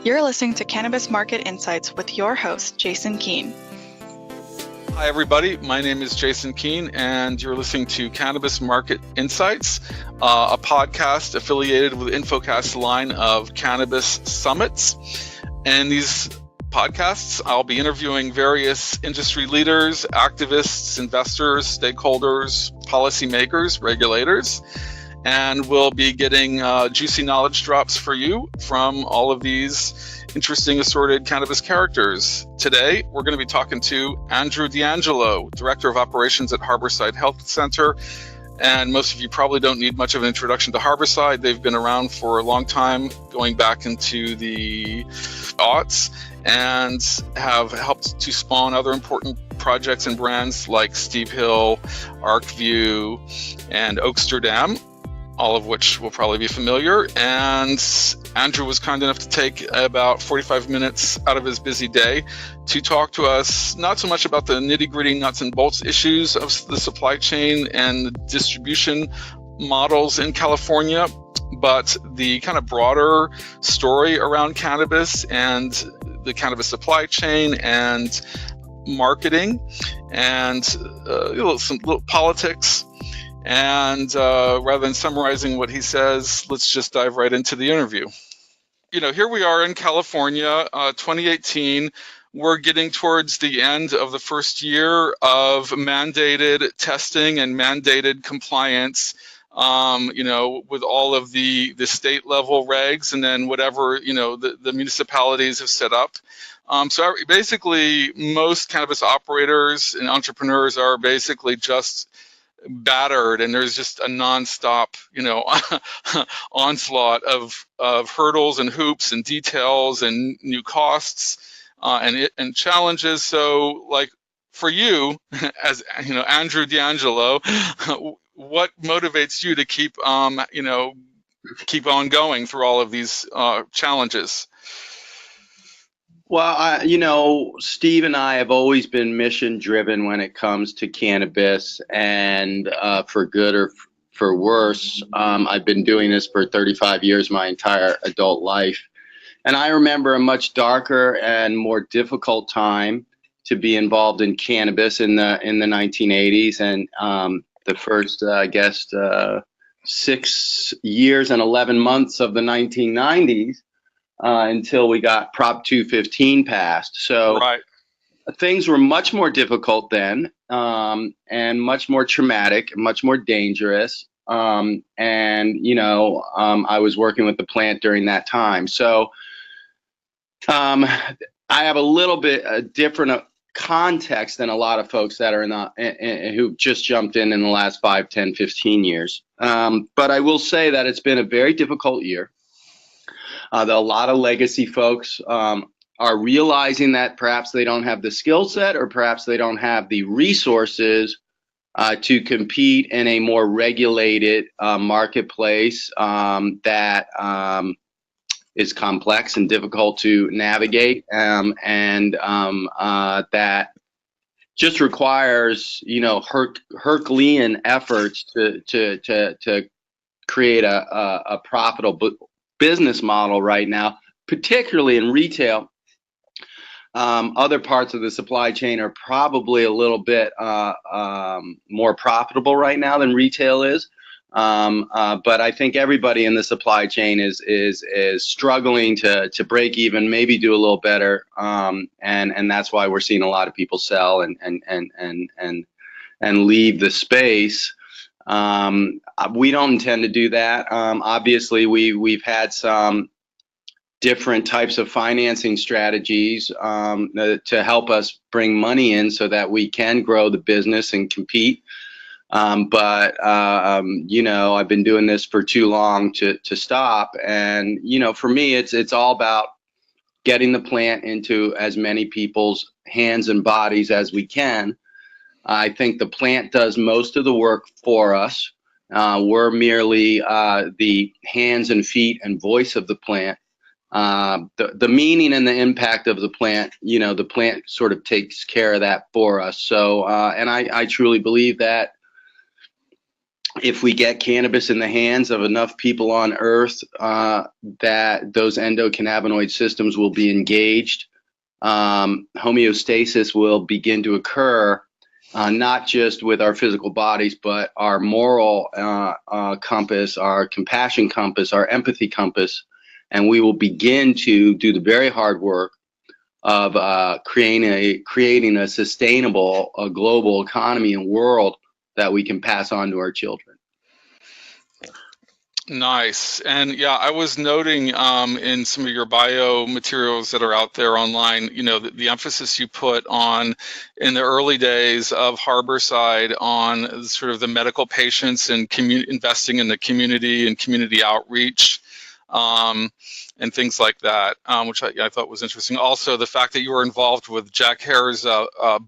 You're listening to Cannabis Market Insights with your host, Jason Keehn. Hi, everybody. My name is Jason Keehn, and you're listening to Cannabis Market Insights, a podcast affiliated with Infocast line of cannabis summits. And these podcasts, I'll be interviewing various industry leaders, activists, investors, stakeholders, policymakers, regulators, and we'll be getting juicy knowledge drops for you from all of these interesting assorted cannabis characters. Today, we're going to be talking to Andrew DeAngelo, Director of Operations at Harborside Health Center. And most of you probably don't need much of an introduction to Harborside. They've been around for a long time, going back into the aughts, and have helped to spawn other important projects and brands like Steve Hill, Arcview, and Oaksterdam, all of which will probably be familiar. And Andrew was kind enough to take about 45 minutes out of his busy day to talk to us, not so much about the nitty-gritty nuts and bolts issues of the supply chain and the distribution models in California, but the kind of broader story around cannabis and the cannabis supply chain and marketing and some little politics. And rather than summarizing what he says, let's just dive right into the interview. Here we are in California, 2018. We're getting towards the end of the first year of mandated testing and mandated compliance, with all of the state level regs and then whatever, the municipalities have set up. So basically, most cannabis operators and entrepreneurs are basically just battered, and there's just a nonstop, onslaught of hurdles and hoops and details and new costs and challenges. So, like for you, as Andrew DeAngelo, what motivates you to keep on going through all of these challenges? Well, Steve and I have always been mission driven when it comes to cannabis, and for good or for worse, I've been doing this for 35 years, my entire adult life. And I remember a much darker and more difficult time to be involved in cannabis in the 1980s, and the first, 6 years and 11 months of the 1990s. Until we got Prop 215 passed. So right. Things were much more difficult then, and much more traumatic, much more dangerous. I was working with the plant during that time. So I have a little bit different context than a lot of folks that are who just jumped in the last 5, 10, 15 years. But I will say that it's been a very difficult year. A lot of legacy folks are realizing that perhaps they don't have the skill set, or perhaps they don't have the resources to compete in a more regulated marketplace that is complex and difficult to navigate, and that just requires Herculean efforts to create a profitable business model right now, particularly in retail. Other parts of the supply chain are probably a little bit more profitable right now than retail is. But I think everybody in the supply chain is struggling to break even, maybe do a little better. And that's why we're seeing a lot of people sell and leave the space. We don't intend to do that. Obviously, we've had some different types of financing strategies to help us bring money in so that we can grow the business and compete. But I've been doing this for too long to stop. And, for me, it's all about getting the plant into as many people's hands and bodies as we can. I think the plant does most of the work for us. We're merely the hands and feet and voice of the plant. The meaning and the impact of the plant, the plant sort of takes care of that for us. So, and I truly believe that if we get cannabis in the hands of enough people on Earth, that those endocannabinoid systems will be engaged. Homeostasis will begin to occur, not just with our physical bodies, but our moral compass, our compassion compass, our empathy compass, and we will begin to do the very hard work of creating a sustainable global economy and world that we can pass on to our children. Nice. And yeah, I was noting in some of your bio materials that are out there online, the emphasis you put on in the early days of Harborside on sort of the medical patients and investing in the community and community outreach and things like that, which I thought was interesting. Also, the fact that you were involved with Jack Hare's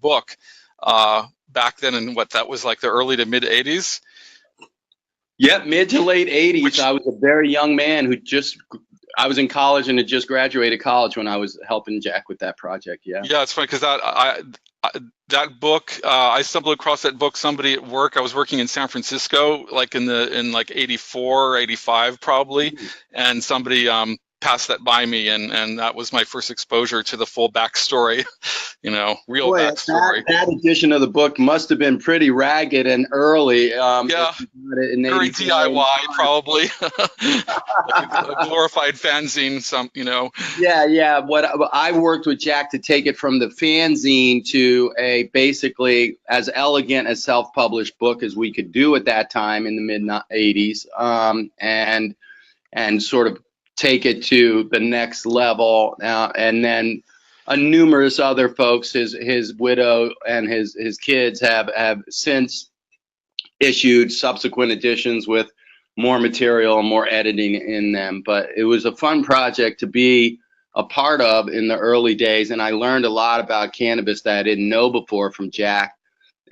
book back then in that was like the early to mid 80s. Yep, mid to late 80s. I was a very young man I was in college and had just graduated college when I was helping Jack with that project. Yeah. Yeah, it's funny because that book, I stumbled across that book. Somebody at work, I was working in San Francisco, like in 84, 85 probably, and somebody passed that by me, and that was my first exposure to the full backstory, real backstory. That edition of the book must have been pretty ragged and early. Yeah, very DIY probably, like a glorified fanzine, Yeah. What I worked with Jack to take it from the fanzine to a basically as elegant a self-published book as we could do at that time in the mid 80s, and sort of take it to the next level, and then numerous other folks, his widow and his kids have since issued subsequent editions with more material and more editing in them. But it was a fun project to be a part of in the early days, and I learned a lot about cannabis that I didn't know before from Jack,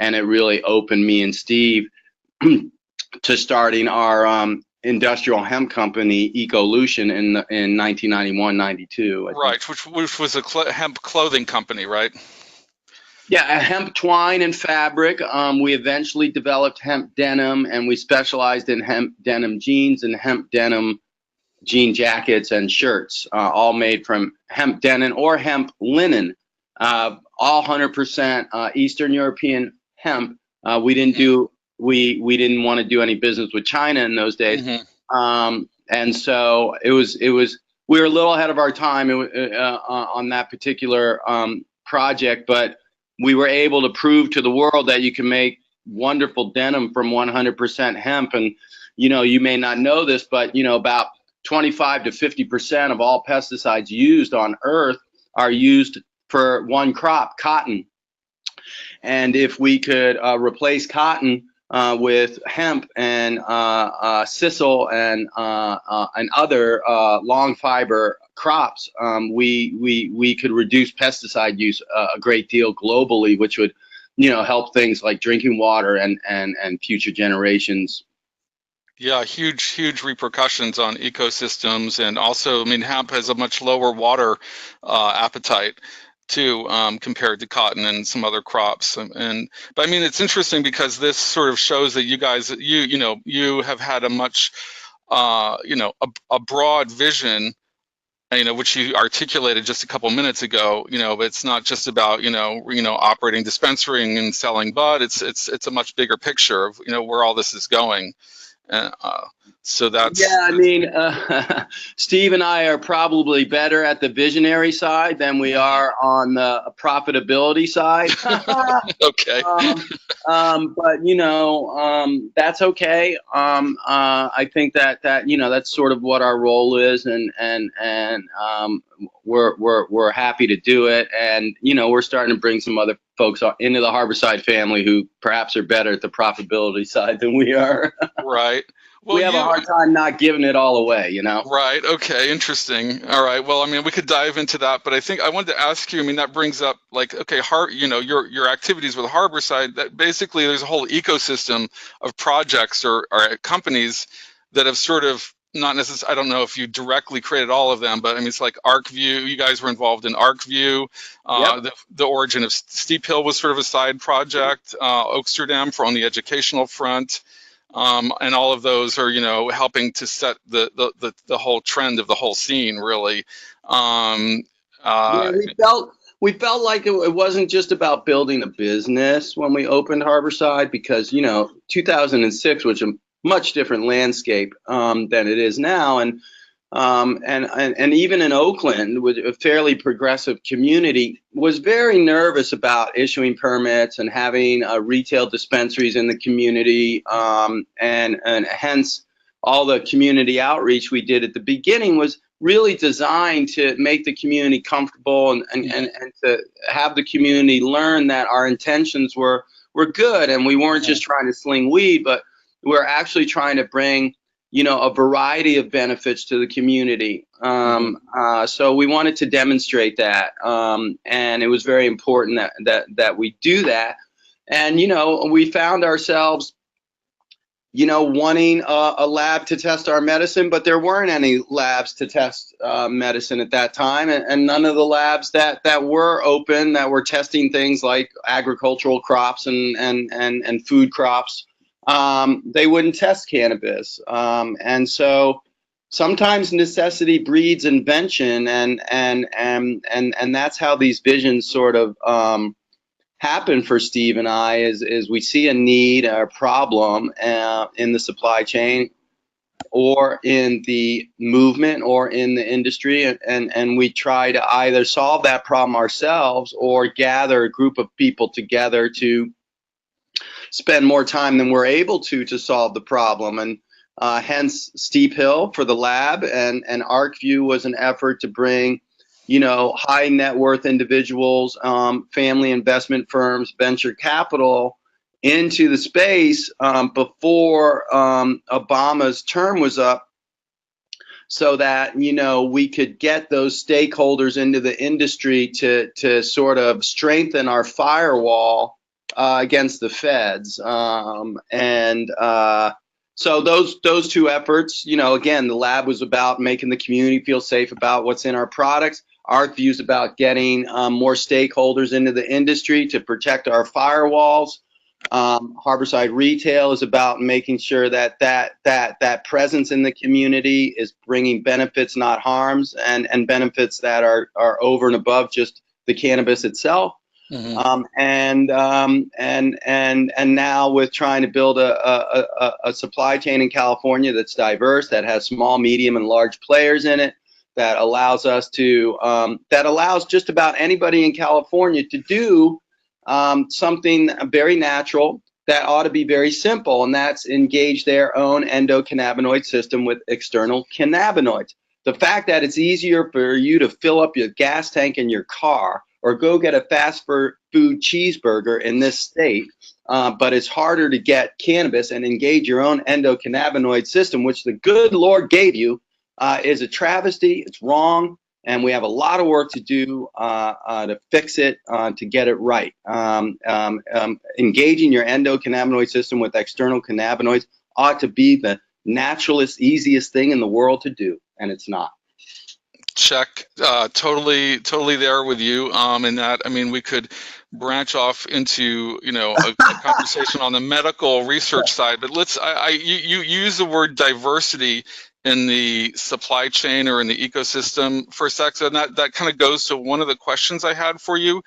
and it really opened me and Steve to starting our industrial hemp company Ecolution in 1991-92. Right, which was a hemp clothing company, right? Yeah, hemp twine and fabric. We eventually developed hemp denim, and we specialized in hemp denim jeans and hemp denim jean jackets and shirts, all made from hemp denim or hemp linen, all 100% Eastern European hemp. We didn't want to do any business with China in those days. Mm-hmm. And so we were a little ahead of our time on that particular project, but we were able to prove to the world that you can make wonderful denim from 100% hemp. And, you may not know this, but, about 25 to 50% of all pesticides used on Earth are used for one crop, cotton. And if we could replace cotton with hemp and sisal and other long fiber crops, we could reduce pesticide use a great deal globally, which would, help things like drinking water and future generations. Yeah, huge repercussions on ecosystems, and also, hemp has a much lower water appetite too, compared to cotton and some other crops. But it's interesting because this sort of shows that you guys, you have had a much, a broad vision, which you articulated just a couple minutes ago. But it's not just about, operating dispensary and selling bud. It's a much bigger picture of, where all this is going. So that's... Yeah, Steve and I are probably better at the visionary side than we are on the profitability side. Okay. But that's okay. I think that that's sort of what our role is, and we're happy to do it, and we're starting to bring some other folks into the Harborside family who perhaps are better at the profitability side than we are. Right. Well, we have a hard time not giving it all away, Right. Okay. Interesting. All right. Well, we could dive into that, but I think I wanted to ask you. That brings up your activities with Harborside. That basically there's a whole ecosystem of projects or companies that have sort of not necessarily. I don't know if you directly created all of them, but it's like ArcView. You guys were involved in ArcView. Yep. The origin of Steep Hill was sort of a side project. Oaksterdam on the educational front. and all of those are, helping to set the whole trend of the whole scene, really. Yeah, we felt like it wasn't just about building a business when we opened Harborside, because 2006 was a much different landscape than it is now, and even in Oakland, with a fairly progressive community, was very nervous about issuing permits and having retail dispensaries in the community, and hence all the community outreach we did at the beginning was really designed to make the community comfortable and to have the community learn that our intentions were good, and we weren't just trying to sling weed, but we're actually trying to bring a variety of benefits to the community. So we wanted to demonstrate that, and it was very important that we do that. And we found ourselves wanting a lab to test our medicine, but there weren't any labs to test medicine at that time, and none of the labs that were open, that were testing things like agricultural crops and food crops, they wouldn't test cannabis. And so sometimes necessity breeds invention, and that's how these visions sort of happen for Steve and I, is we see a need or a problem in the supply chain or in the movement or in the industry, and we try to either solve that problem ourselves or gather a group of people together to spend more time than we're able to solve the problem. And hence Steep Hill for the lab, and ArcView was an effort to bring high net worth individuals, family investment firms, venture capital into the space before Obama's term was up, so that we could get those stakeholders into the industry to sort of strengthen our firewall against the feds. So those two efforts, again, the lab was about making the community feel safe about what's in our products. Our view is about getting more stakeholders into the industry to protect our firewalls. Harborside Retail is about making sure that presence in the community is bringing benefits, not harms, and benefits that are over and above just the cannabis itself. And now with trying to build a supply chain in California that's diverse, that has small, medium, and large players in it, that allows us to that allows just about anybody in California to do something very natural that ought to be very simple, and that's engage their own endocannabinoid system with external cannabinoids. The fact that it's easier for you to fill up your gas tank in your car or go get a fast food cheeseburger in this state, but it's harder to get cannabis and engage your own endocannabinoid system, which the good Lord gave you, is a travesty. It's wrong, and we have a lot of work to do to fix it, to get it right. Engaging your endocannabinoid system with external cannabinoids ought to be the naturalist, easiest thing in the world to do, and it's not. Check. Totally there with you. In that, I mean, we could branch off into a conversation on the medical research side, but you use the word diversity in the supply chain or in the ecosystem for a sec, so that kind of goes to one of the questions I had for you.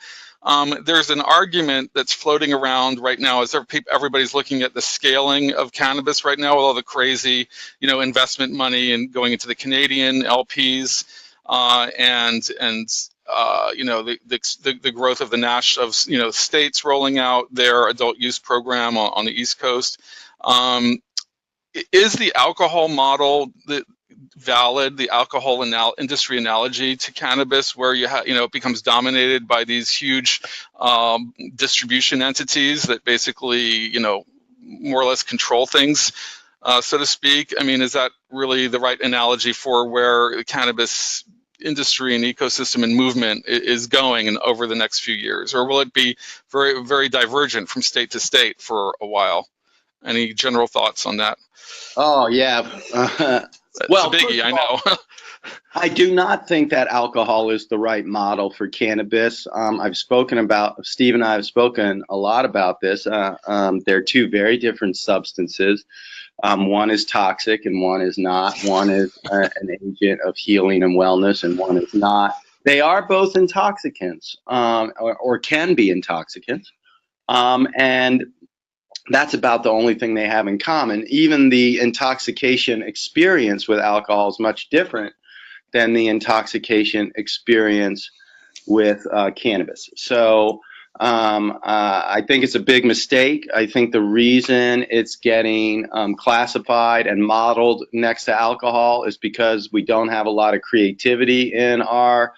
There's an argument that's floating around right now as everybody's looking at the scaling of cannabis right now with all the crazy, investment money and going into the Canadian LPs, and the growth of the states rolling out their adult use program on the East Coast. Is the alcohol model valid, the alcohol industry analogy to cannabis, where it becomes dominated by these huge distribution entities that basically more or less control things, so to speak? I mean, is that really the right analogy for where the cannabis industry and ecosystem and movement is going over the next few years, or will it be very, very divergent from state to state for a while? Any general thoughts on that? Oh, yeah. Well, it's a biggie, I know. I do not think that alcohol is the right model for cannabis. Steve and I have spoken a lot about this. They're two very different substances. One is toxic and one is not. One is an agent of healing and wellness, and one is not. They are both intoxicants, or can be intoxicants. And that's about the only thing they have in common. Even the intoxication experience with alcohol is much different than the intoxication experience with cannabis. So I think it's a big mistake. I think the reason it's getting classified and modeled next to alcohol is because we don't have a lot of creativity in our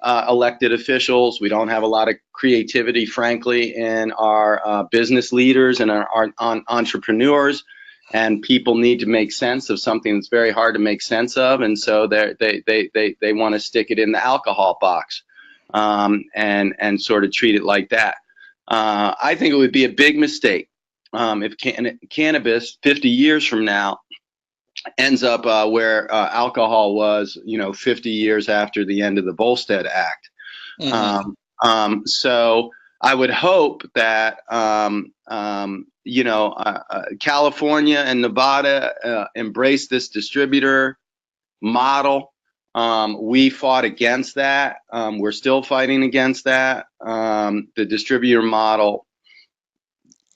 elected officials. We don't have a lot of creativity, frankly, in our business leaders and our entrepreneurs. And people need to make sense of something that's very hard to make sense of, and so they want to stick it in the alcohol box, and sort of treat it like that. I think it would be a big mistake if cannabis 50 years from now ends up where alcohol was, 50 years after the end of the Volstead Act. Mm-hmm. So I would hope that California and Nevada embrace this distributor model. We fought against that. We're still fighting against that. The distributor model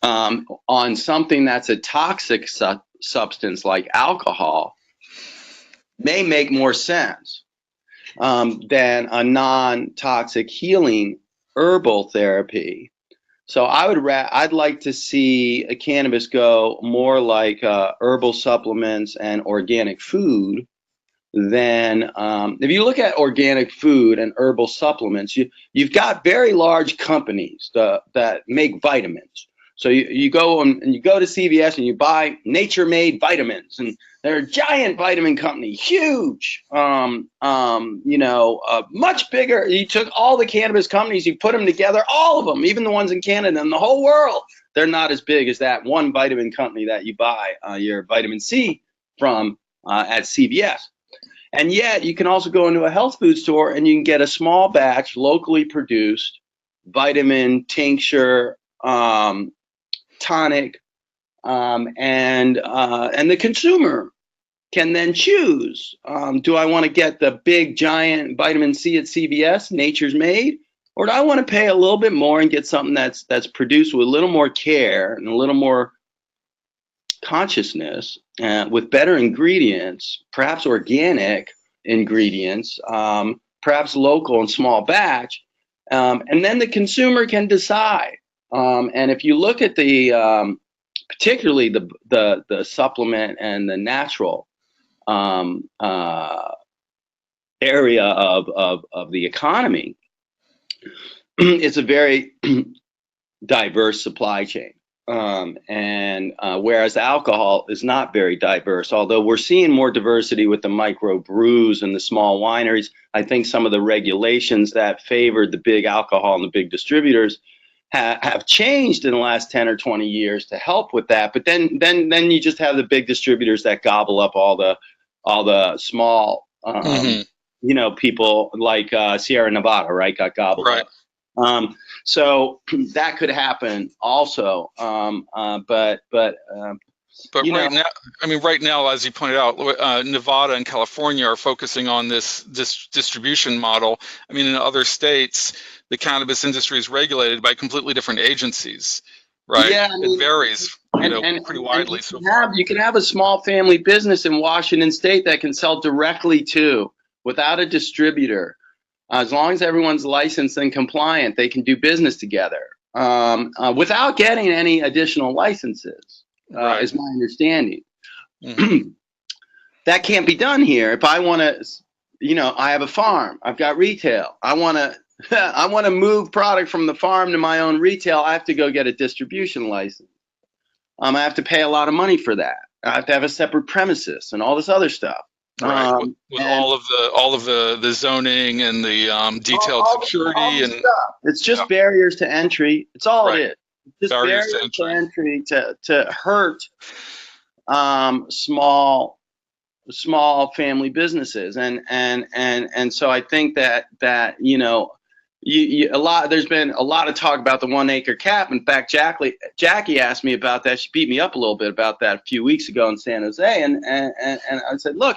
on something that's a toxic substance like alcohol may make more sense than a non-toxic healing herbal therapy. So I'd like to see a cannabis go more like herbal supplements and organic food than if you look at organic food and herbal supplements, you've got very large companies that make vitamins. So you go to CVS and you buy nature-made vitamins, and they're a giant vitamin company, huge, much bigger. You took all the cannabis companies, you put them together, all of them, even the ones in Canada and the whole world, they're not as big as that one vitamin company that you buy your vitamin C from at CVS. And yet you can also go into a health food store and you can get a small batch, locally produced vitamin tincture, tonic, and the consumer can then choose, do I want to get the big giant vitamin C at CVS, Nature's Made, or do I want to pay a little bit more and get something that's produced with a little more care and a little more consciousness, with better ingredients, perhaps organic ingredients, perhaps local and small batch, and then the consumer can decide. And if you look at the particularly the supplement and the natural area of the economy, it's a very diverse supply chain. Whereas alcohol is not very diverse, although we're seeing more diversity with the micro brews and the small wineries. I think some of the regulations that favored the big alcohol and the big distributors have changed in the last 10 or 20 years to help with that. But then you just have the big distributors that gobble up all the small, people like Sierra Nevada, right? Got gobbled up. So that could happen also. But right now, as you pointed out, Nevada and California are focusing on this distribution model. I mean, in other states, the cannabis industry is regulated by completely different agencies, right? Yeah, it varies, pretty widely. You can have a small family business in Washington State that can sell directly to, without a distributor. As long as everyone's licensed and compliant, they can do business together without getting any additional licenses, is my understanding. Mm-hmm. That can't be done here. If I want to, I have a farm, I've got retail. I want to move product from the farm to my own retail. I have to go get a distribution license. I have to pay a lot of money for that. I have to have a separate premises and all this other stuff. Right, with all of the zoning and the detailed security and stuff. It's just barriers to entry. It's all it is. just barriers barriers to entry to hurt small family businesses, and so I think that there's been a lot of talk about the 1 acre cap. In fact, Jackie asked me about that. She beat me up a little bit about that a few weeks ago in San Jose, and I said, look,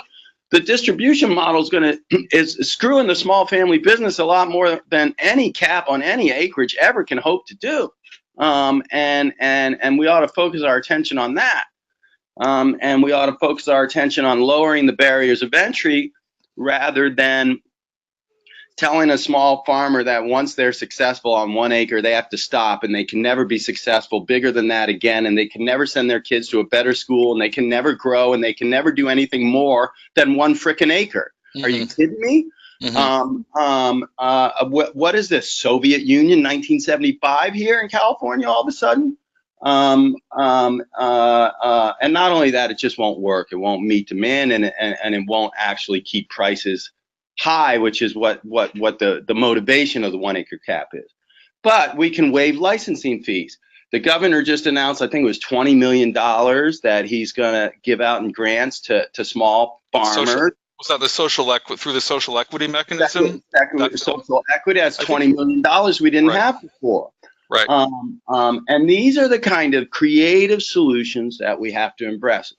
the distribution model is screwing the small family business a lot more than any cap on any acreage ever can hope to do, and we ought to focus our attention on that. And we ought to focus our attention on lowering the barriers of entry rather than telling a small farmer that once they're successful on 1 acre, they have to stop and they can never be successful bigger than that again, and they can never send their kids to a better school, and they can never grow, and they can never do anything more than 1 frickin' acre. Mm-hmm. Are you kidding me? Mm-hmm. What is this, Soviet Union, 1975 here in California all of a sudden? And not only that, it just won't work. It won't meet demand, and it won't actually keep prices high, which is what the motivation of the 1 acre cap is. But we can waive licensing fees. The governor just announced, I think it was $20 million that he's going to give out in grants to small farmers. Was that through the social equity mechanism? Social equity, that's $20 million we didn't have before. Right. And these are the kind of creative solutions that we have to embrace.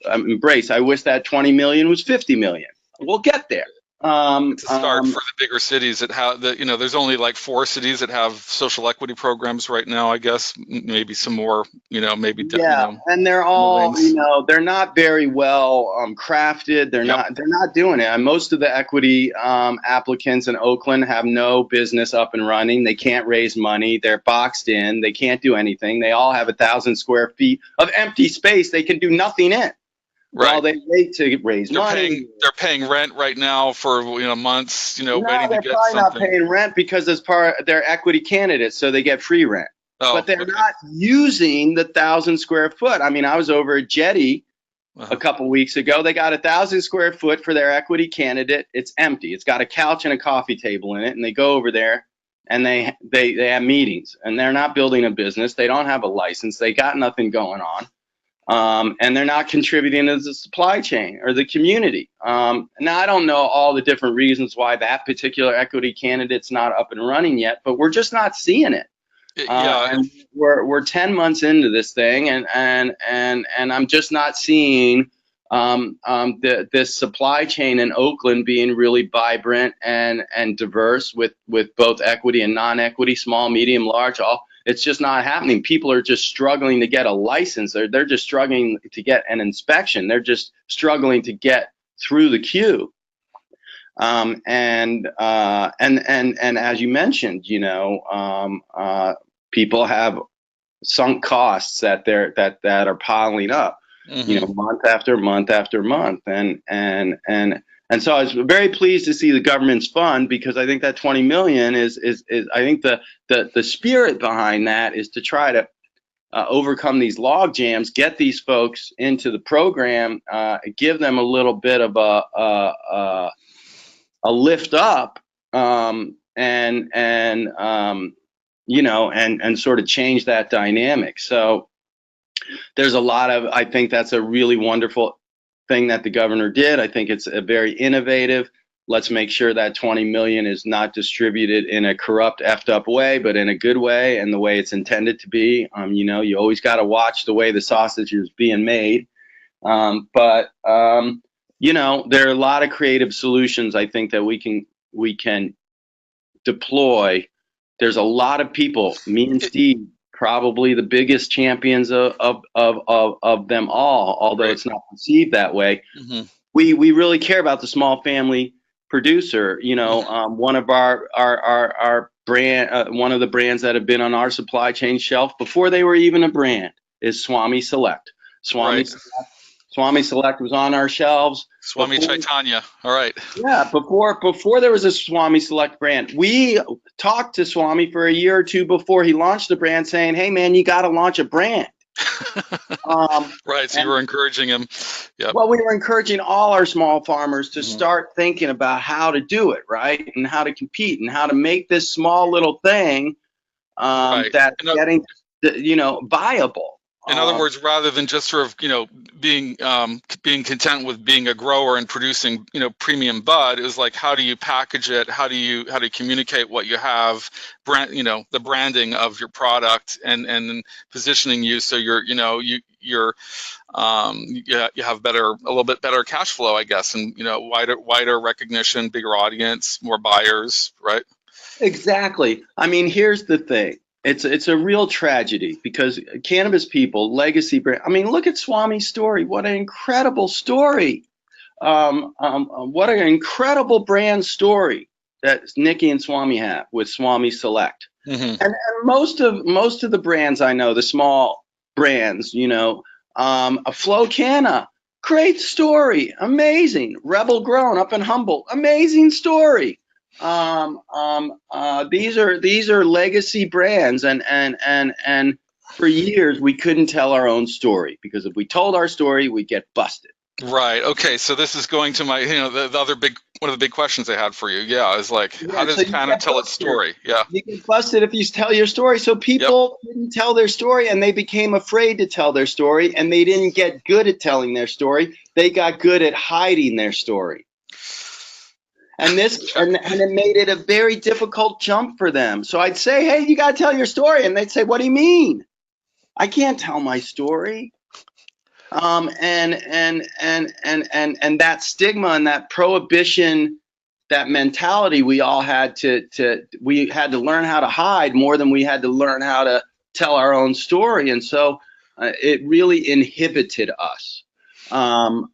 I wish that 20 million was 50 million. We'll get there. It's a start for the bigger cities that have there's only like 4 cities that have social equity programs right now, I guess. Maybe some more, maybe. Yeah, and they're all, they're not very well crafted. They're not doing it. And most of the equity applicants in Oakland have no business up and running. They can't raise money. They're boxed in. They can't do anything. They all have 1,000 square feet of empty space they can do nothing in. Right. While they wait to raise money. They're paying rent right now for months, waiting to get something. They're probably not paying rent because they're equity candidates, so they get free rent. But they're not using the 1,000 square foot. I mean, I was over at Jetty a couple weeks ago. They got 1,000 square foot for their equity candidate. It's empty. It's got a couch and a coffee table in it, and they go over there and they have meetings, and they're not building a business. They don't have a license. They got nothing going on. And they're not contributing to the supply chain or the community. Now, I don't know all the different reasons why that particular equity candidate's not up and running yet, but we're just not seeing it. And we're 10 months into this thing, and I'm just not seeing this supply chain in Oakland being really vibrant and diverse with both equity and non-equity, small, medium, large, all. It's just not happening. People are just struggling to get a license. They're just struggling to get an inspection. They're just struggling to get through the queue. And as you mentioned, people have sunk costs that are piling up, month after month after month, and so I was very pleased to see the government's fund, because I think that 20 million is I think the spirit behind that is to try to overcome these log jams, get these folks into the program, give them a little bit of a lift up, and sort of change that dynamic. So there's a lot of, I think that's a really wonderful thing that the governor did. I think it's a very innovative. Let's make sure that 20 million is not distributed in a corrupt, effed up way, but in a good way and the way it's intended to be. You always got to watch the way the sausage is being made. But there are a lot of creative solutions, I think, that we can deploy. There's a lot of people, me and Steve, probably the biggest champions of them all, although it's not perceived that way. Mm-hmm. We really care about the small family producer. One of our brand, one of the brands that have been on our supply chain shelf before they were even a brand is Swami Select. Swami Select was on our shelves. Swami Chaitanya. All right. Yeah, before there was a Swami Select brand, we talked to Swami for a year or two before he launched the brand, saying, "Hey, man, you got to launch a brand." Right. So you were encouraging him. Yeah. Well, we were encouraging all our small farmers to start thinking about how to do it, right, and how to compete and how to make this small little thing that's getting viable. In other words, rather than just sort of, being content with being a grower and producing, premium bud, it was like, how do you package it? How do you communicate what you have, the branding of your product, and positioning you so you have a little bit better cash flow, I guess, and wider recognition, bigger audience, more buyers, right? Exactly. I mean, here's the thing. It's a real tragedy because cannabis people, legacy brand. I mean, look at Swami's story. What an incredible story. What an incredible brand story that Nikki and Swami have with Swami Select. Mm-hmm. And most of the brands I know, the small brands, a Flow Canna, great story, amazing. Rebel Grown up in Humboldt, amazing story. These are legacy brands, and for years we couldn't tell our own story because if we told our story, we'd get busted. Right. Okay. So this is going to my, the other one of the big questions I had for you. Yeah, is like, how does Canna tell its story? Yeah. You get busted if you tell your story. So people didn't tell their story, and they became afraid to tell their story, and they didn't get good at telling their story. They got good at hiding their story. And it made it a very difficult jump for them. So I'd say, hey, you got to tell your story. And they'd say, what do you mean? I can't tell my story. And that stigma and that prohibition, that mentality, we all had we had to learn how to hide more than we had to learn how to tell our own story. And so it really inhibited us. And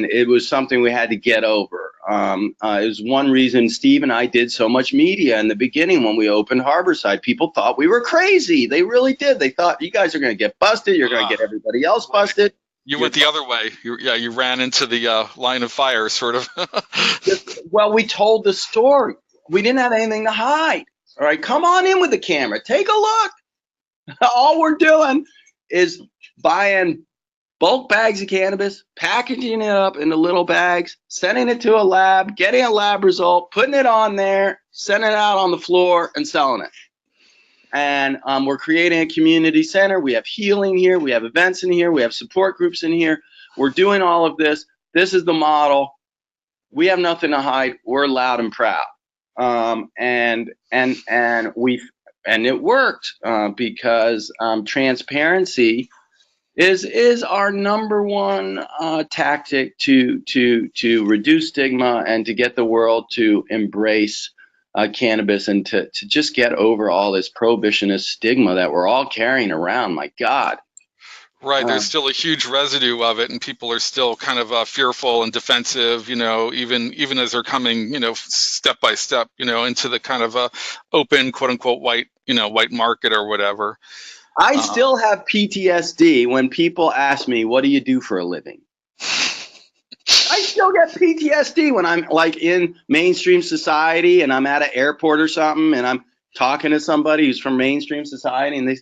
it was something we had to get over. It was one reason Steve and I did so much media in the beginning when we opened Harborside. People thought we were crazy. They really did. They thought, you guys are going to get busted. You're going to get everybody else busted. You went the other way. You ran into the line of fire, sort of. Well, we told the story. We didn't have anything to hide. All right, come on in with the camera. Take a look. All we're doing is buying bulk bags of cannabis, packaging it up into little bags, sending it to a lab, getting a lab result, putting it on there, sending it out on the floor, and selling it. And we're creating a community center. We have healing here. We have events in here. We have support groups in here. We're doing all of this. This is the model. We have nothing to hide. We're loud and proud. And it worked because transparency is our number one tactic to reduce stigma and to get the world to embrace cannabis and to just get over all this prohibitionist stigma that we're all carrying around. My God. Right. There's still a huge residue of it, and people are still kind of fearful and defensive, even as they're coming, step by step, into the kind of open, quote unquote, white market or whatever. I still have PTSD when people ask me, what do you do for a living? I still get PTSD when I'm like in mainstream society and I'm at an airport or something and I'm talking to somebody who's from mainstream society and they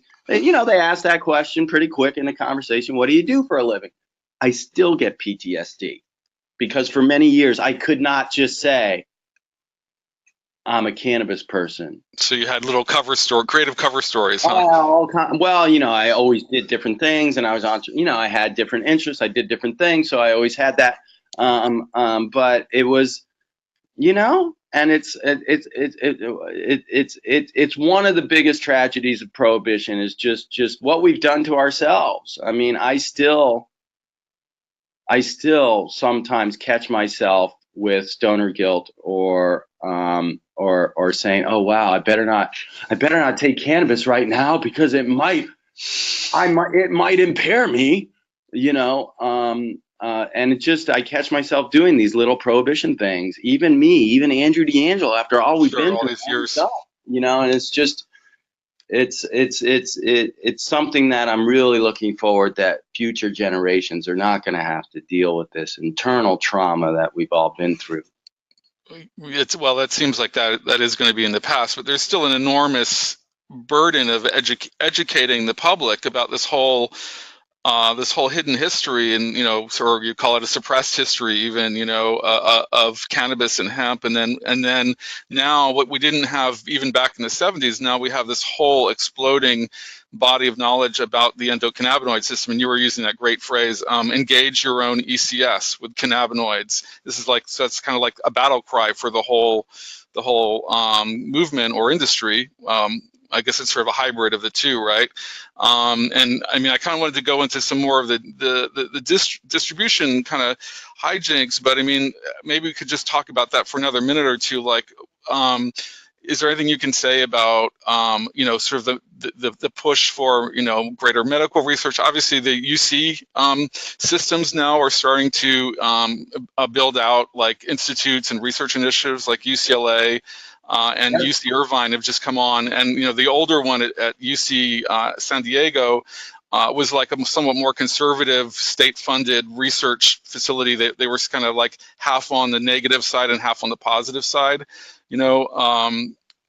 ask that question pretty quick in the conversation, what do you do for a living? I still get PTSD because for many years I could not just say, I'm a cannabis person. So you had little creative cover stories, huh? Well, I always did different things, and I was on. I had different interests. I did different things, so I always had that. But it was, and it's one of the biggest tragedies of prohibition is just what we've done to ourselves. I mean, I still sometimes catch myself with stoner guilt or saying, oh wow, I better not take cannabis right now because it might impair me, and I catch myself doing these little prohibition things. Even Andrew DeAngelo, after all we've been through, all these years, and it's just it's something that I'm really looking forward that future generations are not going to have to deal with this internal trauma that we've all been through. That seems like that is going to be in the past, but there's still an enormous burden of educating the public about this whole this whole hidden history, and or you call it a suppressed history, even of cannabis and hemp, and then now what we didn't have even back in the 70s, now we have this whole exploding body of knowledge about the endocannabinoid system. And you were using that great phrase, engage your own ECS with cannabinoids. This is like, so that's kind of like a battle cry for the whole movement or industry. I guess it's sort of a hybrid of the two, right? And I mean, I kind of wanted to go into some more of the distribution kind of hijinks, but I mean, maybe we could just talk about that for another minute or two. Like, is there anything you can say about, sort of the push for, greater medical research? Obviously, the UC systems now are starting to build out like institutes and research initiatives, like UCLA. And UC Irvine have just come on, and the older one at UC San Diego was like a somewhat more conservative state-funded research facility. They were kind of like half on the negative side and half on the positive side,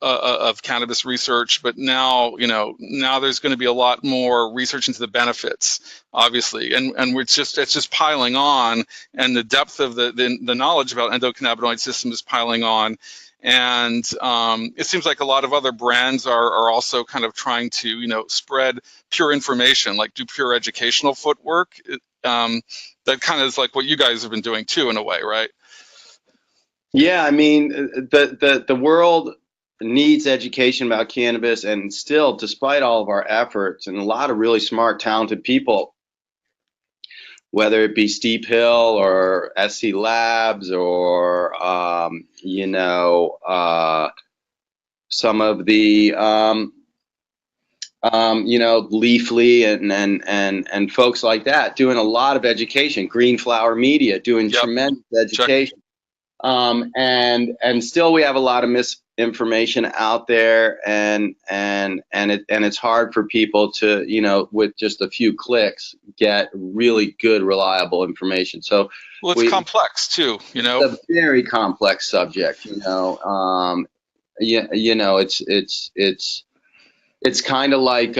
of cannabis research. But now, now there's going to be a lot more research into the benefits, obviously, and it's just piling on, and the depth of the knowledge about endocannabinoid system is piling on. And it seems like a lot of other brands are also kind of trying to, spread pure information, like do pure educational footwork. That kind of is like what you guys have been doing too, in a way, right? Yeah, I mean, the world needs education about cannabis, and still, despite all of our efforts and a lot of really smart, talented people, whether it be Steep Hill or SC Labs or some of the Leafly and folks like that doing a lot of education. Green Flower Media doing tremendous education. And still we have a lot of misinformation out there, and it's hard for people to, with just a few clicks, get really good, reliable information. So it's complex too, It's a very complex subject, it's kind of like,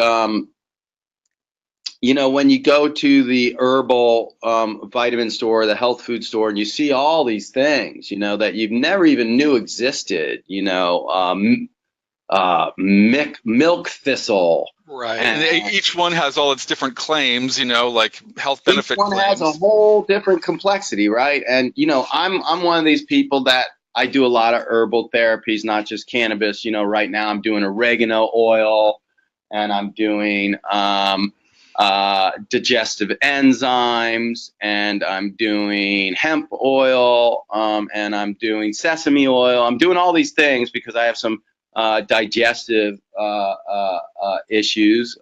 when you go to the herbal vitamin store, the health food store, and you see all these things, that you've never even knew existed, milk thistle. Right, and each one has all its different claims, like health benefit claims. Each one has a whole different complexity, right? And, I'm one of these people that I do a lot of herbal therapies, not just cannabis. Right now I'm doing oregano oil, and I'm doing digestive enzymes, and I'm doing hemp oil, and I'm doing sesame oil. I'm doing all these things because I have some digestive issues,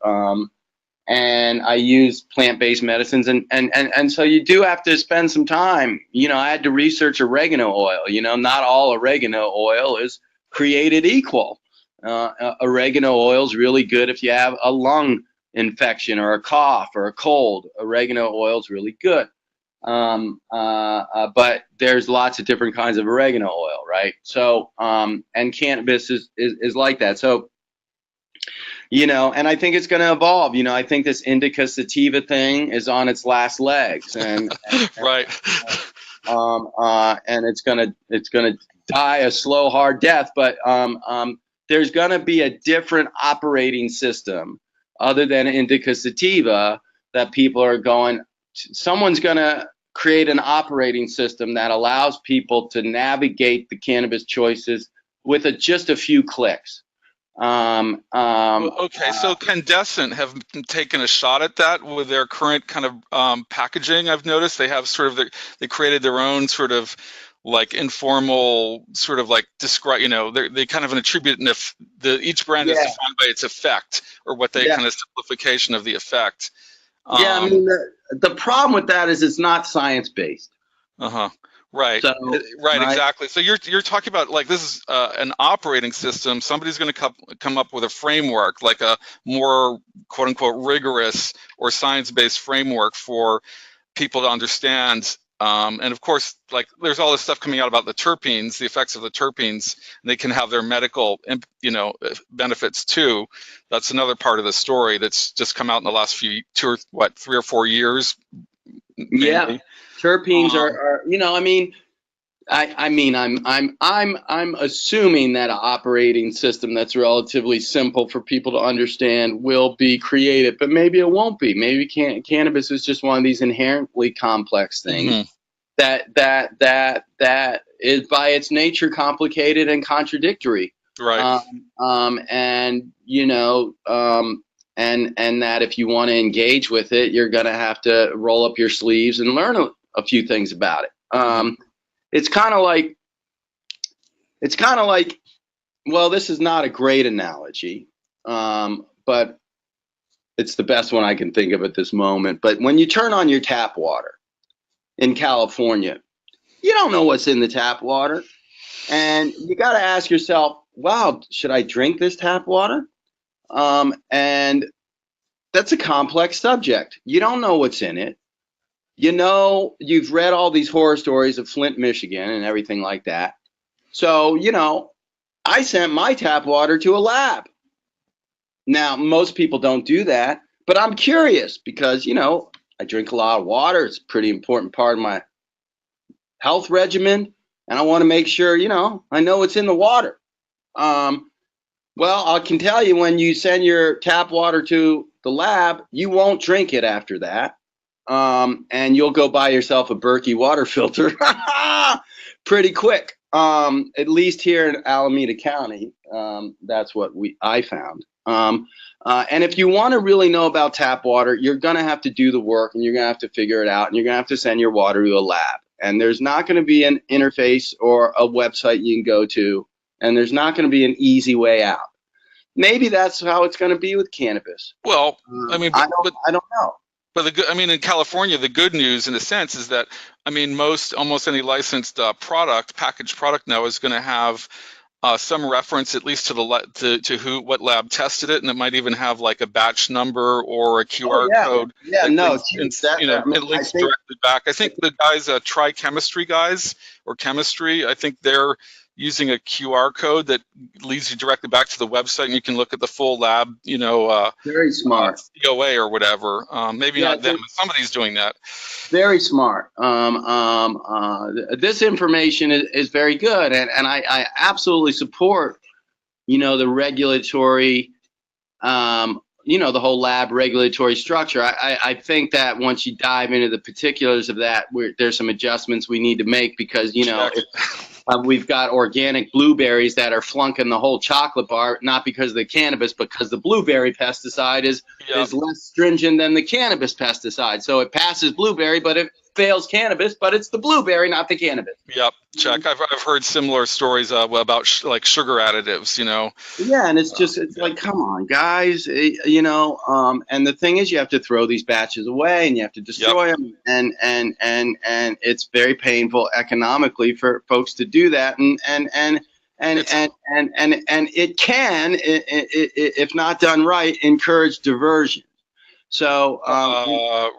and I use plant-based medicines, and so you do have to spend some time. I had to research oregano oil. Not all oregano oil is created equal. Oregano oil is really good if you have a lung infection or a cough or a cold. Oregano oil is really good. But there's lots of different kinds of oregano oil, right? So, and cannabis is like that. So, and I think it's going to evolve. I think this indica sativa thing is on its last legs, and right. And it's gonna die a slow, hard death. But there's going to be a different operating system other than indica sativa that people are going. Someone's going to create an operating system that allows people to navigate the cannabis choices with just a few clicks. Okay, so Candescent have taken a shot at that with their current kind of packaging. I've noticed they have sort of they created their own sort of like informal sort of like describe, they kind of attribute each brand is defined by its effect, or what they kind of simplification of the effect. I mean, the problem with that is it's not science-based. Right. So, right, exactly. So you're talking about like this is an operating system. Somebody's going to come up with a framework, like a more quote unquote rigorous or science-based framework for people to understand And of course, like there's all this stuff coming out about the terpenes, the effects of the terpenes, and they can have their medical, benefits too. That's another part of the story that's just come out in the last 3 or 4 years. Maybe. Yeah, terpenes are I'm assuming that an operating system that's relatively simple for people to understand will be created, but maybe it won't be. Maybe cannabis is just one of these inherently complex things that is by its nature complicated and contradictory. Right. And that if you want to engage with it, you're going to have to roll up your sleeves and learn a few things about it. It's kind of like, well, this is not a great analogy, but it's the best one I can think of at this moment. But when you turn on your tap water in California, you don't know what's in the tap water. And you got to ask yourself, wow, should I drink this tap water? And that's a complex subject. You don't know what's in it. You've read all these horror stories of Flint, Michigan and everything like that. So, I sent my tap water to a lab. Now, most people don't do that, but I'm curious because, I drink a lot of water. It's a pretty important part of my health regimen. And I want to make sure, I know what's in the water. Well, I can tell you when you send your tap water to the lab, you won't drink it after that. And you'll go buy yourself a Berkey water filter pretty quick. At least here in Alameda County, that's what I found. And if you want to really know about tap water, you're going to have to do the work and you're going to have to figure it out and you're going to have to send your water to a lab. And there's not going to be an interface or a website you can go to, and there's not going to be an easy way out. Maybe that's how it's going to be with cannabis. Well, I don't know. But in California, the good news in a sense is that, almost any licensed packaged product now is going to have some reference at least to what lab tested it, and it might even have like a batch number or a QR code. Yeah, it links directly back. I think the guys, Try Chemistry guys or Chemistry, I think they're using a QR code that leads you directly back to the website, and you can look at the full lab, very smart COA or whatever. Maybe not them, but somebody's doing that. Very smart. This information is very good, and I absolutely support, the regulatory, the whole lab regulatory structure. I think that once you dive into the particulars of that, there's some adjustments we need to make because, we've got organic blueberries that are flunking the whole chocolate bar, not because of the cannabis, because the blueberry pesticide is less stringent than the cannabis pesticide. So it passes blueberry, but it fails cannabis, but it's the blueberry, not the cannabis. Yep, check. I've heard similar stories about like sugar additives, Yeah, and it's like, come on, guys, and the thing is, you have to throw these batches away and you have to destroy them, and it's very painful economically for folks to do that, and it can, if not done right, encourage diversion. So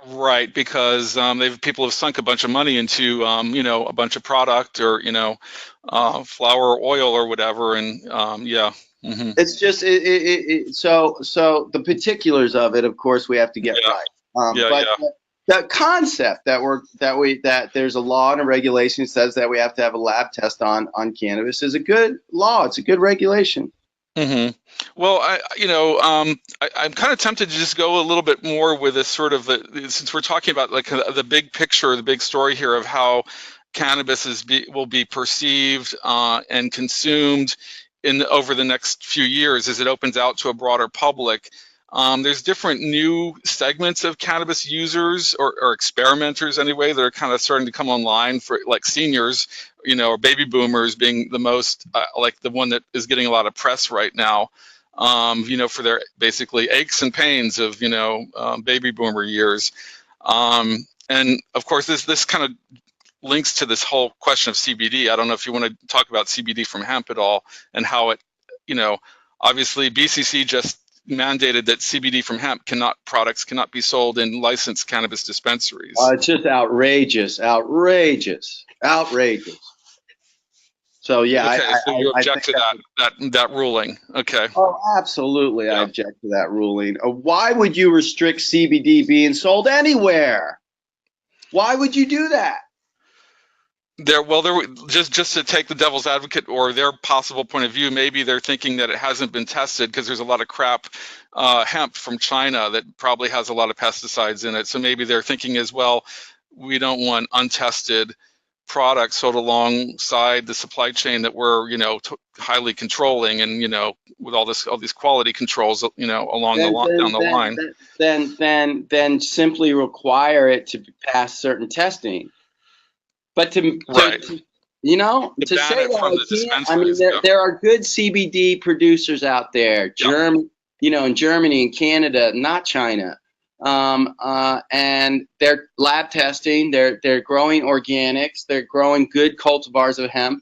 right, because people have sunk a bunch of money into a bunch of product or flour or oil or whatever, and it's just so the particulars of it, of course, we have to get right. The concept that there's a law and a regulation that says that we have to have a lab test on cannabis is a good law. It's a good regulation. Mm-hmm. Well, I'm kind of tempted to just go a little bit more with this sort of since we're talking about like the big picture, the big story here of how cannabis will be perceived and consumed over the next few years as it opens out to a broader public. There's different new segments of cannabis users or experimenters anyway that are kind of starting to come online, for like seniors, or baby boomers being the most like the one that is getting a lot of press right now, for their basically aches and pains of baby boomer years, and of course this kind of links to this whole question of CBD. I don't know if you want to talk about CBD from hemp at all and how it, obviously BCC just mandated that CBD from hemp products cannot be sold in licensed cannabis dispensaries. It's just outrageous. So yeah, Okay, so you I object think to that ruling. Okay. Oh, absolutely, Yeah. I object to that ruling. Why would you restrict CBD being sold anywhere? Why would you do that? They're just to take the devil's advocate or their possible point of view, maybe they're thinking that it hasn't been tested because there's a lot of crap hemp from China that probably has a lot of pesticides in it. So maybe they're thinking as well, we don't want untested products sold alongside the supply chain that we're highly controlling, and with all these quality controls along down the line. Then simply require it to pass certain testing. But to say that I can't, I mean, there are good CBD producers out there, in Germany and Canada, not China, and they're lab testing, they're growing organics, they're growing good cultivars of hemp,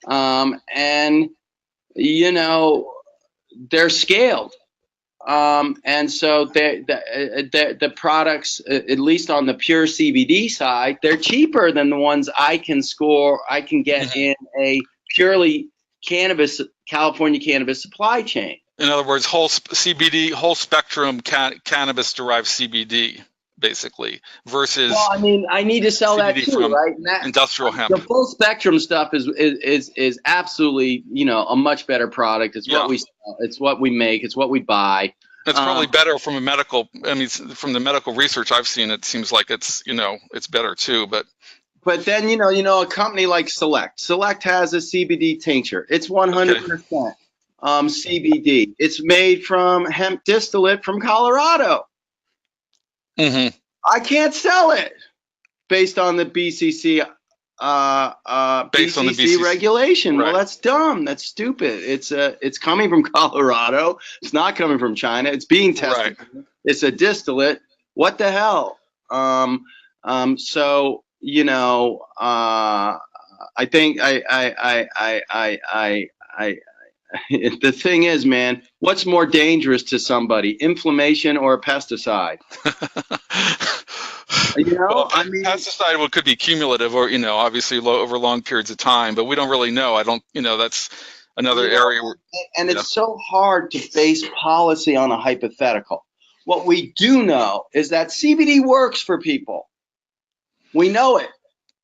and they're scaled. And so the products, at least on the pure CBD side, they're cheaper than the ones I can get in a purely California cannabis supply chain. In other words, whole spectrum cannabis derived CBD, basically, versus. Well, I mean, I need to sell CBD that too, right? Industrial hemp. The full spectrum stuff is absolutely, a much better product. It's what we sell. It's what we make. It's what we buy. It's probably better from from the medical research I've seen. It seems like it's better too. But then a company like Select has a CBD tincture. It's 100% CBD. It's made from hemp distillate from Colorado. Mm-hmm. I can't sell it based on the BCC regulation. Right. Well, that's dumb. That's stupid. It's coming from Colorado. It's not coming from China. It's being tested. Right. It's a distillate. What the hell? So I think the thing is, man, what's more dangerous to somebody, inflammation or a pesticide? Well, pesticide could be cumulative, or obviously over long periods of time, but we don't really know. I don't, that's another area where, and it's so hard to base policy on a hypothetical. What we do know is that CBD works for people. We know it.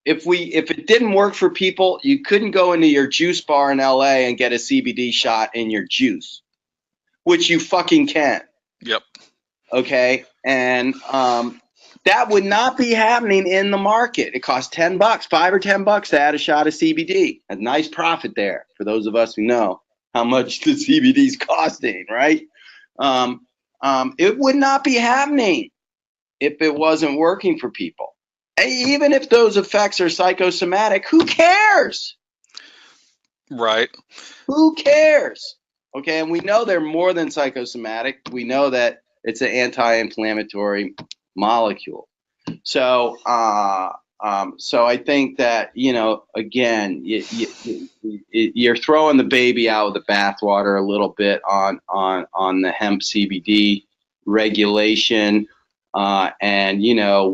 If it didn't work for people, you couldn't go into your juice bar in LA and get a CBD shot in your juice, which you fucking can. Yep. Okay. And that would not be happening in the market. It costs $10, $5 or $10 to add a shot of CBD. A nice profit there for those of us who know how much the CBD is costing, right? It would not be happening if it wasn't working for people. Even if those effects are psychosomatic, who cares? Right. Who cares? Okay, and we know they're more than psychosomatic. We know that it's an anti-inflammatory molecule. So, so I think that again, you're throwing the baby out with the bathwater a little bit on the hemp CBD regulation. And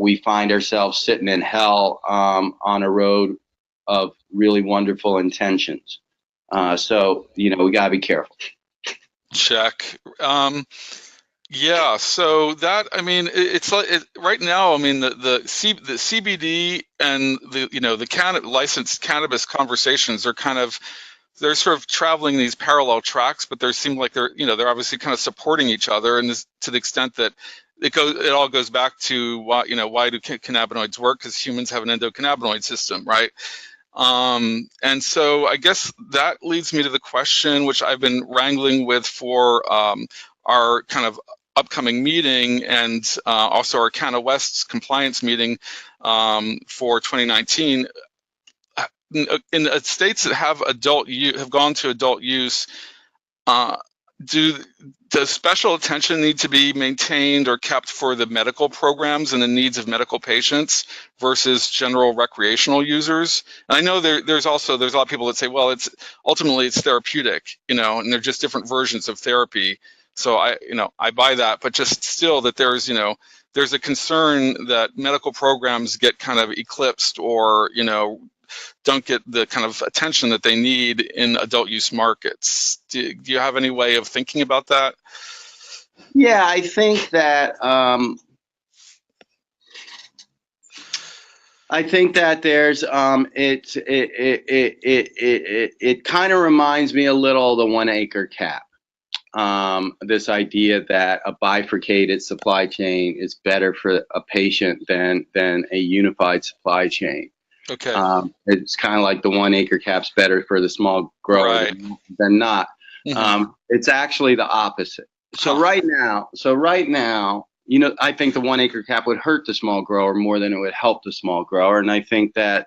we find ourselves sitting in hell on a road of really wonderful intentions. So we got to be careful. Check. Yeah. So that, it's like right now. The CBD and the licensed cannabis conversations are they're sort of traveling these parallel tracks, but they seem like they're obviously kind of supporting each other, and to the extent that it all goes back to why do cannabinoids work? Because humans have an endocannabinoid system, right? And so I guess that leads me to the question, which I've been wrangling with for our kind of upcoming meeting, and also our Canna West's compliance meeting for 2019. In states that have gone to adult use, does special attention need to be maintained or kept for the medical programs and the needs of medical patients versus general recreational users? And I know there's a lot of people that say, well, it's ultimately therapeutic, and they're just different versions of therapy. So I buy that, but just still that there's a concern that medical programs get kind of eclipsed or don't get the kind of attention that they need in adult use markets. Do you have any way of thinking about that? Yeah, I think that there's it kind of reminds me a little of the 1 acre cap. This idea that a bifurcated supply chain is better for a patient than a unified supply chain. Okay. It's kind of like the 1 acre cap's better for the small grower Right. than not. Mm-hmm. It's actually the opposite. So right now, I think the 1 acre cap would hurt the small grower more than it would help the small grower, and I think that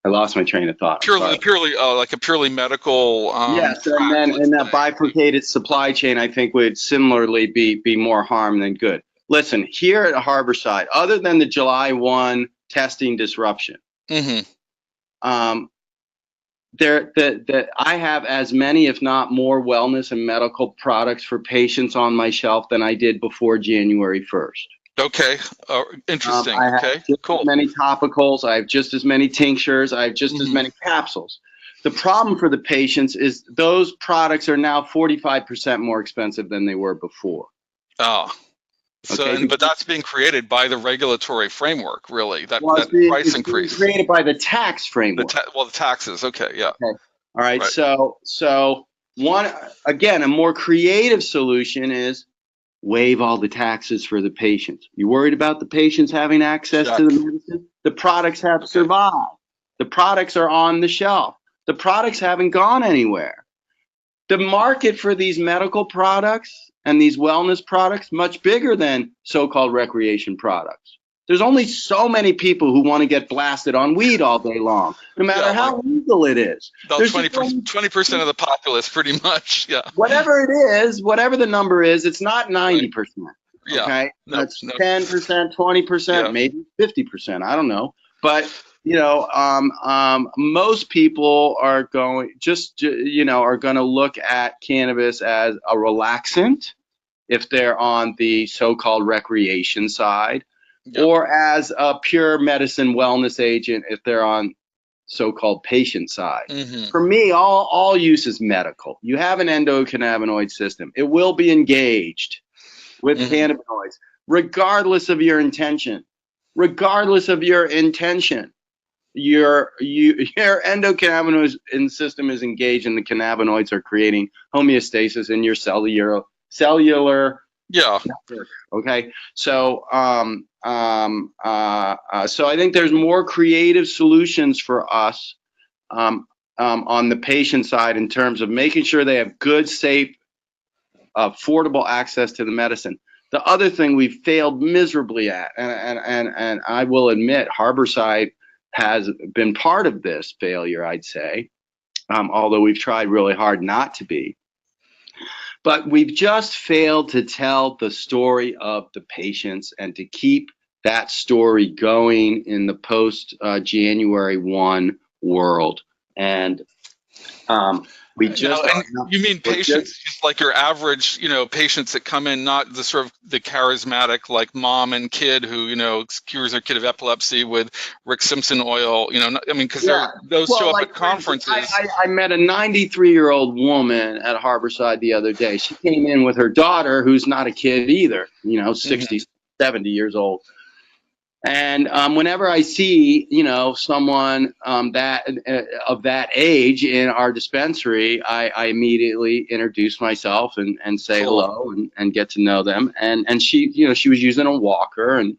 I lost my train of thought. Like a purely medical. Yes, and that bifurcated supply chain, I think, would similarly be more harm than good. Listen, here at Harborside, other than the July 1 testing disruption, mm-hmm. I have as many, if not more, wellness and medical products for patients on my shelf than I did before January 1st. Okay, interesting. I have just cool. as many topicals. I have just as many tinctures. I have just as many capsules. The problem for the patients is those products are now 45% more expensive than they were before. Oh, so but that's being created by the regulatory framework, really. That price increase being created by the tax framework. The taxes. Okay, yeah. Okay. All right. So a more creative solution is waive all the taxes for the patients. You worried about the patients having access to the medicine? The products have survived. The products are on the shelf. The products haven't gone anywhere. The market for these medical products and these wellness products much bigger than so-called recreation products. There's only so many people who want to get blasted on weed all day long, no matter how legal it is. About 20% of the populace, pretty much. Yeah. Whatever it is, whatever the number is, it's not 90%. Yeah. Okay. That's 10%, 20%, maybe 50%. I don't know. But most people are going to look at cannabis as a relaxant if they're on the so-called recreation side. Yep. Or as a pure medicine wellness agent if they're on so-called patient side. Mm-hmm. For me, all use is medical. You have an endocannabinoid system. It will be engaged with cannabinoids, regardless of your intention. Regardless of your intention, your endocannabinoid system is engaged, and the cannabinoids are creating homeostasis in your cellular. Yeah. Okay. So, so I think there's more creative solutions for us on the patient side in terms of making sure they have good, safe, affordable access to the medicine. The other thing we failed miserably at, and I will admit, Harborside has been part of this failure, I'd say, although we've tried really hard not to be. But we've just failed to tell the story of the patients and to keep that story going in the post-January 1 world. And we just... you mean patients just like your average, patients that come in, not the sort of the charismatic like mom and kid who, cures their kid of epilepsy with Rick Simpson oil, because those show up at conferences. I met a 93-year-old woman at Harborside the other day. She came in with her daughter, who's not a kid either, 60, 70 years old. And whenever I see, someone that of that age in our dispensary, I immediately introduce myself and say hello and get to know them. And she, she was using a walker and.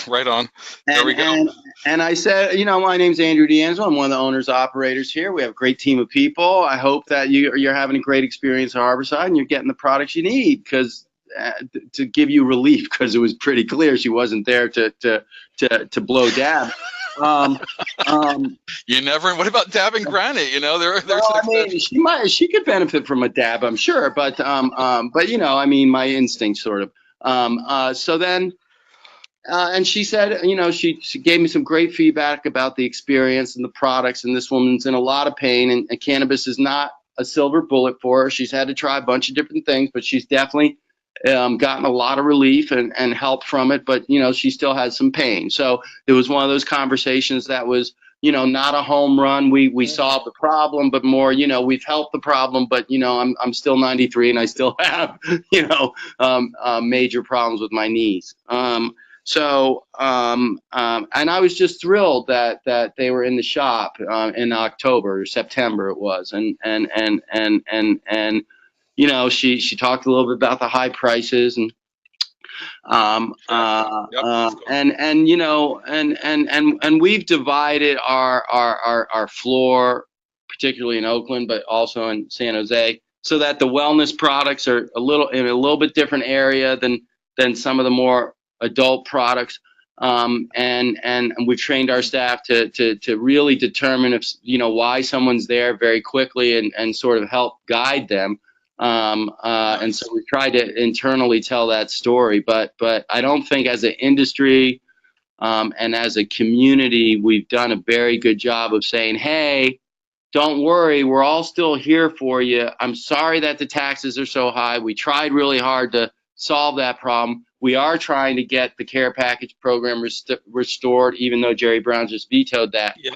Right on. There we go. And I said, my name's Andrew DeAngelo. I'm one of the owners operators here. We have a great team of people. I hope that you're having a great experience at Harborside and you're getting the products you need because. To give you relief, because it was pretty clear she wasn't there to blow dab. You never. What about dabbing granny? You know, there's well, an I mean, she could benefit from a dab, I'm sure, but you know, I mean, my instinct sort of. So then, and she said, you know, she gave me some great feedback about the experience and the products, and this woman's in a lot of pain, and cannabis is not a silver bullet for her. She's had to try a bunch of different things, but she's definitely gotten a lot of relief and help from it, but you know, she still has some pain. So it was one of those conversations that was, you know, not a home run. We solved the problem, but more, you know, we've helped the problem, but you know, I'm still 93 and I still have, you know, major problems with my knees. And I was just thrilled that they were in the shop in October or September it was, and you know, she talked a little bit about the high prices and and you know, and we've divided our floor, particularly in Oakland, but also in San Jose, so that the wellness products are a little bit different area than some of the more adult products. And we've trained our staff to really determine if, you know, why someone's there very quickly and sort of help guide them. And so we tried to internally tell that story, but I don't think as an industry and as a community, we've done a very good job of saying, hey, don't worry, we're all still here for you. I'm sorry that the taxes are so high. We tried really hard to solve that problem. We are trying to get the care package program restored, even though Jerry Brown just vetoed that. Yeah.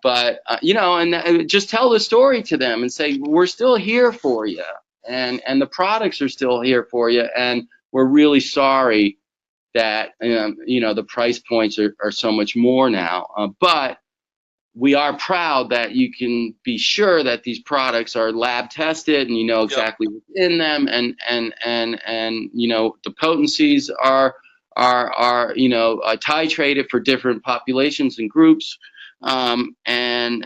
But you know, and just tell the story to them and say, we're still here for you, and the products are still here for you, and we're really sorry that you know, the price points are so much more now. But we are proud that you can be sure that these products are lab tested and you know exactly what's in them, and you know, the potencies are you know, titrated for different populations and groups, and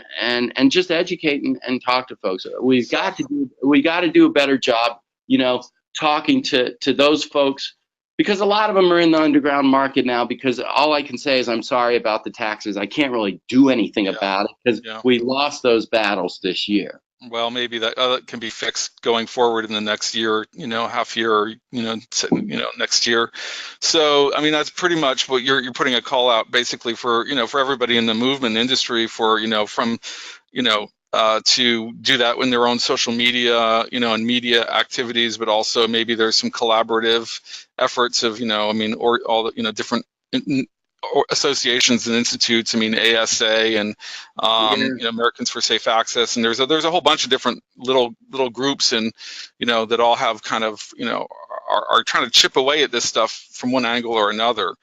just educate and talk to folks. We got to do a better job, you know, talking to those folks, because a lot of them are in the underground market now, because all I can say is I'm sorry about the taxes. I can't really do anything about it because we lost those battles this year. Well, maybe that can be fixed going forward in the next year, you know, half year, or, you know, next year. So, I mean, that's pretty much what you're putting a call out basically for, you know, for everybody in the movement industry, for, you know, from, you know, to do that in their own social media, you know, and media activities, but also maybe there's some collaborative efforts of, you know, I mean, or all the, you know, different associations and institutes. I mean, ASA and you know, Americans for Safe Access, and there's a whole bunch of different little groups, and you know, that all have kind of, you know, are trying to chip away at this stuff from one angle or another.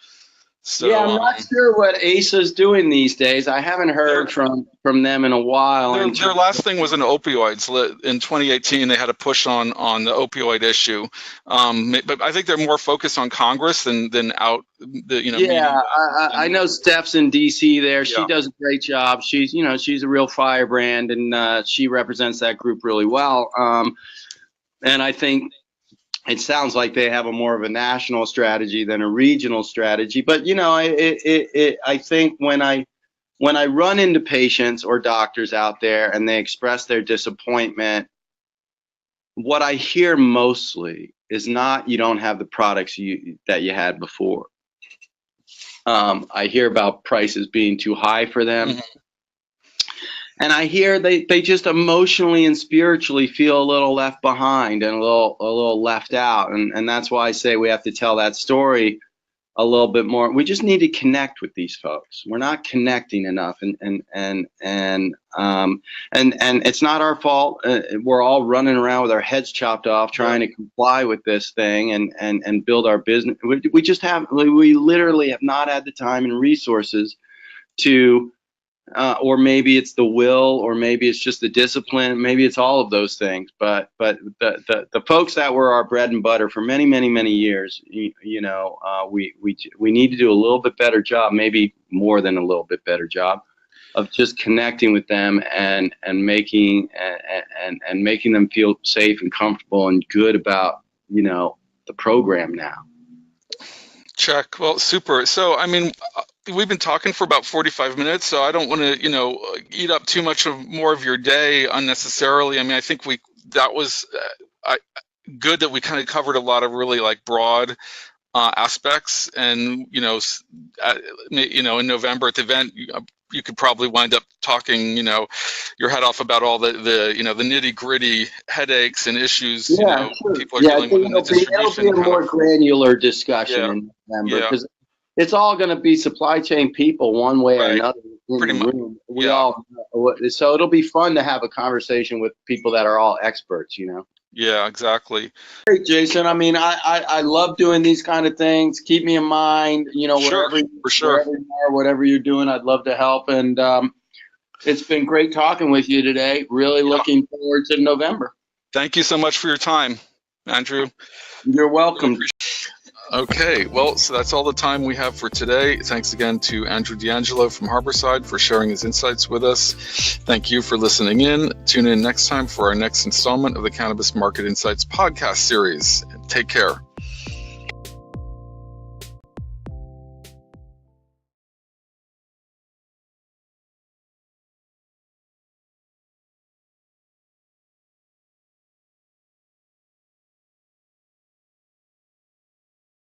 So, yeah, I'm not sure what ASA's doing these days. I haven't heard from them in a while. Their last thing was in opioids. In 2018, they had a push on the opioid issue, but I think they're more focused on Congress than out the, you know. Yeah, I know Steph's in DC there. She does a great job. She's, you know, she's a real firebrand, and she represents that group really well. And I think it sounds like they have a more of a national strategy than a regional strategy. But you know, I think when I run into patients or doctors out there and they express their disappointment, what I hear mostly is not, you don't have the products that you had before. I hear about prices being too high for them. Mm-hmm. And I hear they just emotionally and spiritually feel a little left behind and a little left out. And that's why I say we have to tell that story a little bit more. We just need to connect with these folks. We're not connecting enough, and it's not our fault. We're all running around with our heads chopped off trying to comply with this thing and build our business. We literally have not had the time and resources to, or maybe it's the will, or maybe it's just the discipline, maybe it's all of those things. But the folks that were our bread and butter for many years, you know, we need to do a little bit better job, maybe more than a little bit better job, of just connecting with them and making them feel safe and comfortable and good about, you know, the program now. Check. Well, super. So, I mean, we've been talking for about 45 minutes, so I don't want to, eat up too much more of your day unnecessarily. I mean, I think that was good that we kind of covered a lot of really like broad aspects, and in November at the event, you could probably wind up talking, your head off about all the nitty gritty headaches and issues, Sure. people are dealing with in the distribution. It'll be a more granular discussion in November, because it's all going to be supply chain people one way or another in Pretty the much. room. So it'll be fun to have a conversation with people that are all experts, Yeah, exactly. Great, Jason. I mean, I love doing these kind of things. Keep me in mind, wherever you are, whatever you're doing, I'd love to help. And it's been great talking with you today. Really looking forward to November. Thank you so much for your time, Andrew. You're welcome. Okay, well, so that's all the time we have for today. Thanks again to Andrew DeAngelo from Harborside for sharing his insights with us. Thank you for listening in. Tune in next time for our next installment of the Cannabis Market Insights podcast series. Take care.